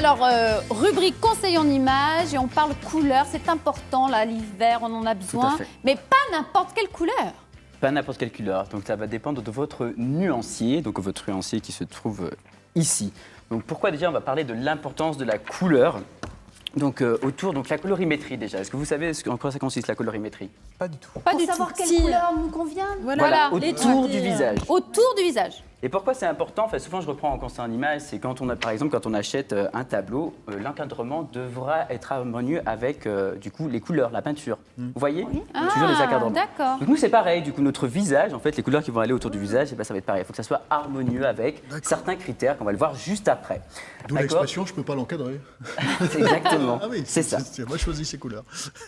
Alors, rubrique conseil en images et on parle couleur. C'est important, là, l'hiver, on en a besoin. Mais pas n'importe quelle couleur. Pas n'importe quelle couleur. Donc, ça va dépendre de votre nuancier. Donc, votre nuancier qui se trouve ici. Donc, pourquoi déjà on va parler de l'importance de la couleur? Donc, autour, donc la colorimétrie déjà. Est-ce que vous savez en quoi ça consiste la colorimétrie? Pas du tout. Pas Pour du savoir tout. quelle couleur nous convient. Voilà. Autour du visage. Autour du visage. Et pourquoi c'est important? Enfin, souvent, je reprends en conseil en image, c'est quand on a, par exemple, quand on achète un tableau, l'encadrement devra être harmonieux avec, du coup, les couleurs, la peinture. Vous voyez? Toujours les encadrements. D'accord. Donc nous, c'est pareil. Du coup, notre visage, en fait, les couleurs qui vont aller autour du visage, eh ben, ça va être pareil. Il faut que ça soit harmonieux avec certains critères qu'on va le voir juste après. D'où l'expression, je ne peux pas l'encadrer. C'est exactement. Ah oui, c'est ça. Moi, je choisis ces couleurs.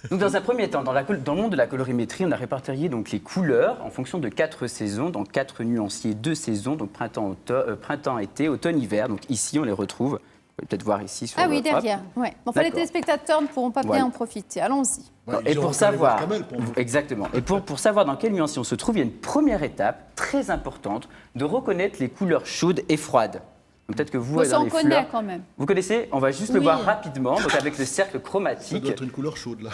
Donc, dans un premier temps, dans le monde de la colorimétrie, on a répertorié donc les couleurs en fonction de 4 saisons, donc 4 nuanciers de saisons, donc printemps-été, automne-hiver. Donc ici, on les retrouve. Vous pouvez peut-être voir ici sur oui, derrière. Ouais. Enfin, les téléspectateurs ne pourront pas bien en profiter. Allons-y. Ouais, et pour savoir, vous. exactement. Et pour savoir dans quel nuancier on se trouve, il y a une première étape très importante de reconnaître les couleurs chaudes et froides. Peut-être que vous, Ça, dans on les connaît fleurs, quand même. vous connaissez? On va juste le voir rapidement. Donc avec le cercle Ça chromatique. doit être une couleur chaude, là.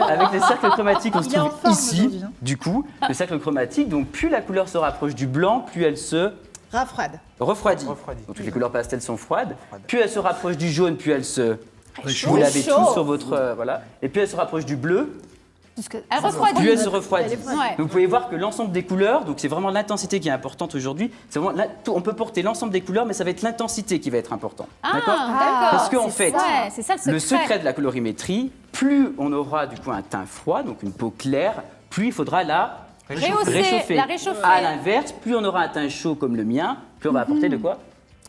Avec les cercles chromatiques, on se Il est en trouve forme ici. aujourd'hui, hein. Du coup, le cercle chromatique. Donc plus la couleur se rapproche du blanc, plus elle se Rafraide. refroidit. Donc toutes les couleurs pastels sont froides. Plus elle se rapproche du jaune, plus elle se. Réchauffe. Vous l'avez chaud. tous sur votre voilà. Et plus elle se rapproche du bleu, Elle refroidit. plus elle se refroidit. Ouais. Donc vous pouvez voir que l'ensemble des couleurs, donc c'est vraiment l'intensité qui est importante aujourd'hui. C'est vraiment on peut porter l'ensemble des couleurs, mais ça va être l'intensité qui va être important. D'accord? Parce qu'en fait, c'est ça le secret de la colorimétrie, plus on aura du coup un teint froid, donc une peau claire, plus il faudra la réchauffer. La réchauffer. À l'inverse, plus on aura un teint chaud comme le mien, plus on va apporter de quoi?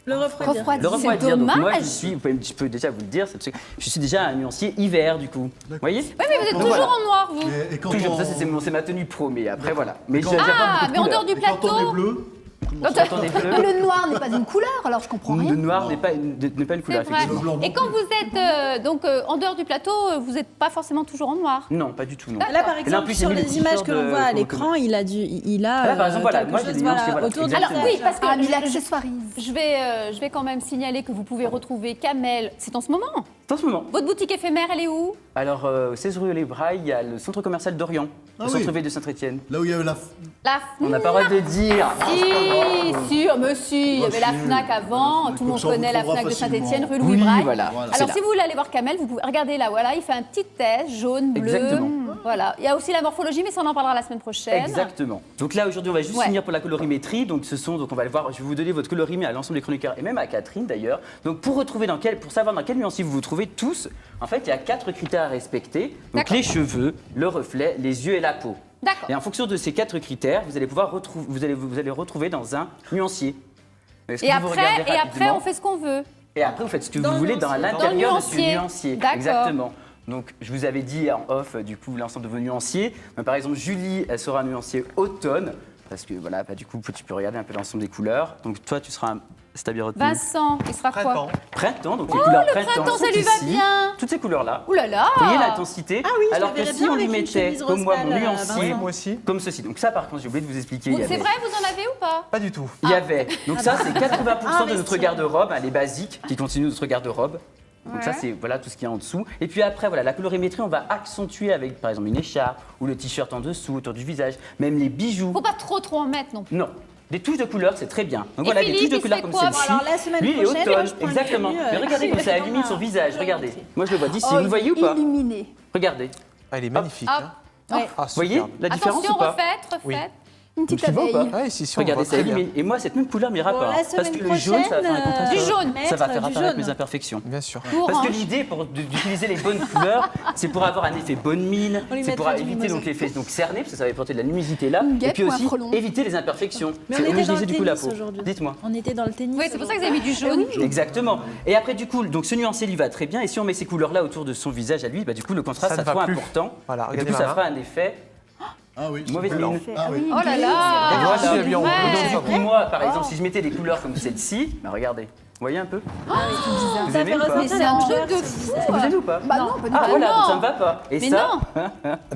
Le refroidir. Le refroidir. Donc moi, dommage. je peux déjà vous le dire, je suis déjà un nuancier hiver du coup. Vous voyez? Oui, mais vous êtes Donc, toujours voilà. en noir, vous. Et quand Toujours, on... ça c'est ma tenue pro, mais après voilà. Mais quand- j'ai pas Ah, beaucoup de mais en couleurs. dehors du Et quand on est plateau. bleu, Quand on est bleu, Le noir n'est pas une couleur, alors je comprends le rien. noir n'est pas une couleur, C'est vrai. effectivement. blanc non Et quand vous êtes en dehors du plateau, vous n'êtes pas forcément toujours en noir. Non, pas du tout, non. Là, par Et là, en exemple, plus, sur j'ai mis les des images t-shirts que l'on de- voit à comment- l'écran, il a Là, par exemple, voilà, quelque moi, j'ai chose, des nuances, voilà, autour du exactement. Alors oui, parce que Ah, mais je- l'accessoirise. je vais quand même signaler que vous pouvez retrouver Kamel. C'est en ce moment. En ce moment. Votre boutique éphémère, elle est où? Alors, 16 rue Les Brailles, il y a le centre commercial d'Orient, Ah le oui. centre-ville de Saint-Étienne. là où il y a eu la... La On n'a pas le droit de dire. Si, il y avait la FNAC avant, tout le monde Comme ça, on connaît la trouvera FNAC de facilement. Saint-Étienne, rue Oui, Louis Braille. voilà. Voilà. C'est Alors là. si vous voulez aller voir Kamel, vous pouvez regarder là, voilà, il fait un petit test jaune, bleu. Exactement. Voilà. Il y a aussi la morphologie, mais ça on en parlera la semaine prochaine. Exactement. Donc là, aujourd'hui, on va juste Ouais. finir pour la colorimétrie. Donc, on va le voir. Je vais vous donner votre colorimé à l'ensemble des chroniqueurs et même à Catherine d'ailleurs. Donc, pour savoir dans quel nuancier vous vous trouvez tous, en fait, il y a 4 critères à respecter. Donc, D'accord. les cheveux, le reflet, les yeux et la peau. D'accord. Et en fonction de ces 4 critères, vous allez pouvoir retrouver dans un nuancier. Est-ce que Et vous regardez après, rapidement on fait ce qu'on veut. Et après, vous faites ce que Dans vous le voulez dans nuancier. l'intérieur Dans de le ce nuancier. nuancier. D'accord. Exactement. Donc, je vous avais dit en off, du coup, l'ensemble de vos nuanciers. Par exemple, Julie, elle sera un nuancier automne. Parce que, voilà, du coup, tu peux regarder un peu l'ensemble des couleurs. Donc, toi, tu seras c'est ta bien retenu. Vincent, il sera quoi? Printemps, donc les couleurs printemps printemps, ça sont lui va ici. bien. Toutes ces couleurs-là. Ouh là là. Vous voyez l'intensité? Ah oui, je alors le que verrais si bien on lui avec une mettait, chemise comme moi, rose mon pâle, nuancier, Vincent. Moi aussi. comme ceci. Donc ça, par contre, j'ai oublié de vous expliquer. il y C'est avait- vrai, vous en avez ou pas? Pas du tout. Il y avait. Donc ça, c'est 80% de notre Investir. garde-robe, les basiques, qui continuent notre garde-robe. Donc ça, c'est voilà tout ce qu'il y a en dessous. Et puis après, voilà, la colorimétrie, on va accentuer avec, par exemple, une écharpe ou le t-shirt en dessous, autour du visage, même les bijoux. Faut pas trop en mettre non plus. Non. Des touches de couleur, c'est très bien. Donc Et voilà, des Philippe, touches de il couleur fait comme quoi? celle-ci. Alors, la semaine Lui, il est prochaine, automne, je pointe exactement. le mieux, Mais regardez comme ça illumine son visage, regardez. Moi, je le vois d'ici. Vous le voyez ou pas? Illuminé. Regardez. Ah, il est magnifique. Hop. hein. Ouais. Ah, Vous voyez superbe. la différence Attention, ou pas? refaites. Oui. Une petite Tu vois ou pas abeille. Ah, ici, on Regardez, voit ça très bien. illumine. Et moi, cette même couleur m'ira Bon, pas. la Parce semaine que le jaune, ça va faire un prochaine, contraste. Du jaune. Ça va faire du apparaître jaune. mes imperfections. Bien sûr. Parce que l'idée d'utiliser les bonnes couleurs, c'est pour avoir un effet bonne mine, On lui c'est pour mettra du éviter donc mimosa. l'effet cerné, parce que ça va apporter de la luminosité là, Une et guêpe puis ou un aussi frelon. éviter les imperfections. Mais C'est on était dans homogénéiser le du coup la tennis peau. aujourd'hui. Dites-moi. On était dans le tennis. Oui, c'est pour ça que vous avez mis du jaune. Exactement. Et après du coup, donc ce nuancier lui va très bien. Et si on met ces couleurs là autour de son visage à lui, bah, du coup le contraste Ça ça ne va sera plus. important. Voilà, et du regardez coup ma ça main. fera un effet Ah oui. mauvaise blanc. mine. Ah oui. Oh là là. Et Ah, voilà. je suis habillé en bleu. Ouais. Donc, du coup, moi, par exemple, si je mettais des couleurs comme celle-ci, bah, regardez. voyez un peu Oh, Vous aimez ou pas Mais c'est un truc de fou. Vous aimez ou pas Bah non, pas du Ah tout. voilà, Non. donc ça me va pas. Et Mais ça, non.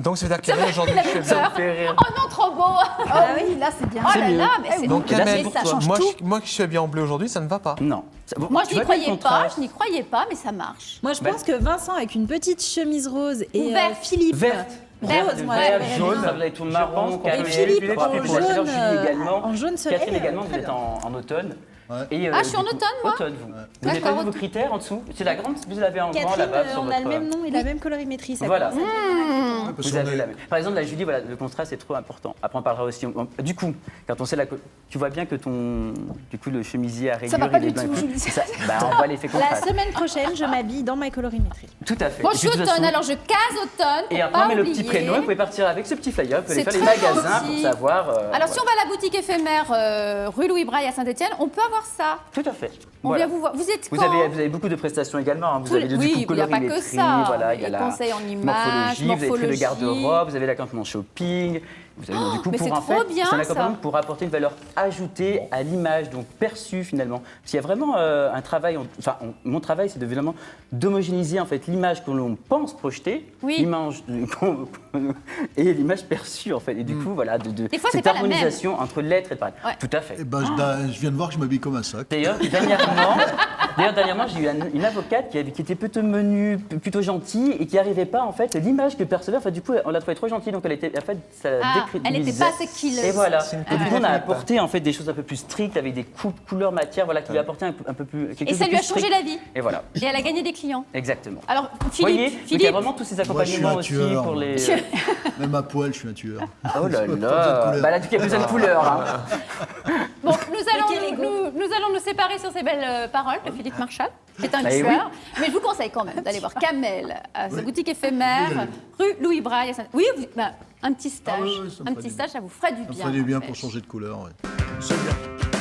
Donc, ça veut dire que Camille, aujourd'hui, je suis ça me fait rire. Oh non, trop beau. Ah oui, là c'est bien. Oh C'est là mieux. là, mais c'est Donc, Là, c'est Kamel, pour ça toi. change moi, tout. moi qui suis habillé en bleu aujourd'hui, ça ne va pas. Non. Bon, Moi, tu je n'y vois quel croyais pas, contraste je n'y croyais pas, mais ça marche. Moi, je Bah- pense que Vincent, avec une petite chemise rose et Verte. Philippe. Verte. Rose, moi, vert, ouais, jaune, ouais. ça va être tout Je marron, pense qu'on peut- Et Camille, Philippe Philippe, en pour la chaleur, jaune, Julie également. en jaune soleil. Catherine également, vous très êtes bien. en automne. Ouais. Et, Ah, je suis en du coup, automne, moi Automne, vous. Vous n'avez pas D'accord, vu vos automne. critères en dessous C'est la grande, vous l'avez en grand Catherine, là-bas sur on a le votre- même nom et la même colorimétrie. Ça Voilà. commence à être- Ouais, parce Vous qu'on avez est- la même. Par exemple, la Julie, voilà, le contraste est trop important. Après, on parlera aussi. Du coup, quand on sait tu vois bien que du coup, le chemisier à rayures, va pas il est du blanc et tout, tout. Julie. Ça, bah, on voit l'effet La contraste. semaine prochaine, je m'habille dans ma colorimétrie. Tout à fait. Moi, Et je suis puis, de toute automne, façon- alors je case automne. Et pour après, pas on met le oublier. petit prénom. Vous pouvez partir avec ce petit flyer. Vous pouvez aller C'est faire les très magasins gentil. pour savoir. Alors, si on va à la boutique éphémère rue Louis Braille à Saint-Etienne, on peut avoir ça. Tout à fait. On Voilà. vient vous voir. Vous êtes Vous quand avez beaucoup de prestations également. Hein. Vous Tous avez les- du oui, coup il n'y a pas que colorimétrie, ça. voilà, il y a Les la conseils en images, morphologie, vous avez fait le morphologie. garde-robe, vous avez l'accompagnement shopping. Vous avez du coup mais pour c'est en trop fait, bien, c'est un accompagnement ça. pour apporter une valeur ajoutée à l'image, donc perçue finalement. Parce qu'il y a vraiment un travail, mon travail, c'est de vraiment d'homogénéiser en fait l'image que l'on pense projeter, Oui. l'image et l'image perçue en fait. Et du coup, voilà, de Des fois, c'est cette pas la même. harmonisation entre l'être et le paraître. Ouais. Tout à fait. Eh ben, je viens de voir que je m'habille comme un sac. D'ailleurs, dernièrement, j'ai eu une avocate qui était plutôt menue, plutôt gentille et qui n'arrivait pas, en fait, l'image que percevait, en fait, du coup, on l'a trouvée trop gentille, donc elle était, en fait, ça Ah, elle décrédibilisait. n'était pas assez killeuse. Et voilà. C'est une Et du coup, on a copine. apporté, en fait, des choses un peu plus strictes, avec des coupes, couleurs, matières, voilà, qui lui apportaient un peu plus, quelque Et chose ça de lui a plus changé strict. la vie. Et voilà. Et elle a gagné des clients. Exactement. Alors, Vous voyez, Philippe, donc il y a vraiment tous ces Moi, je suis accompagnements un aussi tueur. pour les... Même à poil, je suis un tueur. Oh là Pas besoin de là. couleur. Bah là, du coup, il y a besoin de couleurs. Hein. bon, nous allons nous séparer sur ces belles paroles de Philippe Marchal, qui est un Eh tueur. Mais je vous conseille quand même d'aller voir Kamel à sa boutique éphémère, rue Louis Braille. Oui, un petit stage. Ah oui, oui, ça me Un ferait petit du stage, ça vous ferait du Ça me bien. ferait du bien n'empêche. pour changer de couleur. Ouais. C'est bien.